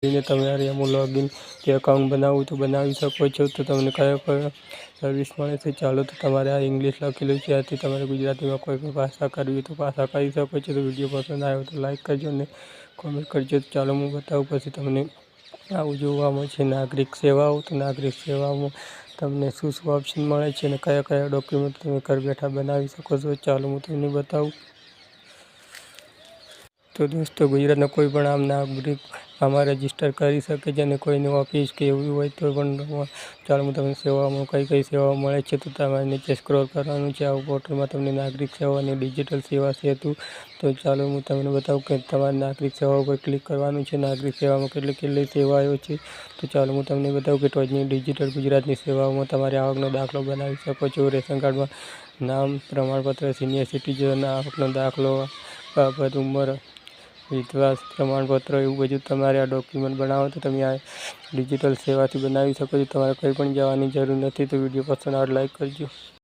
ને તમારે એમાં લોગિન કે એકાઉન્ટ બનાવવું તો બનાવી શકો છો। તો તમને કયો કયો સર્વિસ મળે છે ચાલો તો તમારે આ ઇંગ્લિશ લખેલું છે આથી તમારે ગુજરાતીમાં કોઈ પણ ભાષા કરવી તો ભાષા કરી શકો છો। તો વિડીયો પસંદ આવ્યો તો લાઈક કરજો અને કોમેન્ટ કરજો। તો ચાલો હું બતાવું પછી તમને આવું જોવામાં છે નાગરિક સેવાઓ। તો નાગરિક સેવાઓમાં તમને શું શું ઓપ્શન મળે છે અને કયા કયા ડોક્યુમેન્ટ તમે ઘર બેઠા બનાવી શકો છો ચાલો હું તમને બતાવું। તો દોસ્તો ગુજરાતના કોઈ પણ આમ નાગરિક આમાં રજીસ્ટર કરી શકે છે અને કોઈની ઓફિસ કે એવું હોય તો પણ ચાલો હું તમને સેવાઓમાં કઈ કઈ સેવાઓ મળે છે તો તમારે નીચે સ્ક્રોલ કરવાનું છે। આ પોર્ટલમાં તમને નાગરિક સેવા અને ડિજિટલ સેવા સેતુ તો ચાલો હું તમને બતાવું કે તમારે નાગરિક સેવા ઉપર ક્લિક કરવાનું છે। નાગરિક સેવામાં કેટલી સેવાઓ છે તો ચાલો હું તમને બતાવું કે ટોચની ડિજિટલ ગુજરાતની સેવાઓમાં તમારે આવકનો દાખલો બનાવી શકો છો। રેશન કાર્ડમાં નામ પ્રમાણપત્ર સિનિયર સિટીઝન આવકનો દાખલો બાબત ઉંમર વિધવા પ્રમાણપત્ર એવું બધું તમારે આ ડોક્યુમેન્ટ બનાવો તો તમે આ ડિજિટલ સેવાથી બનાવી શકો છો। તમારે કંઈ પણ જવાની જરૂર નથી। તો વિડીયો પસંદ આવે લાઈક કરજો।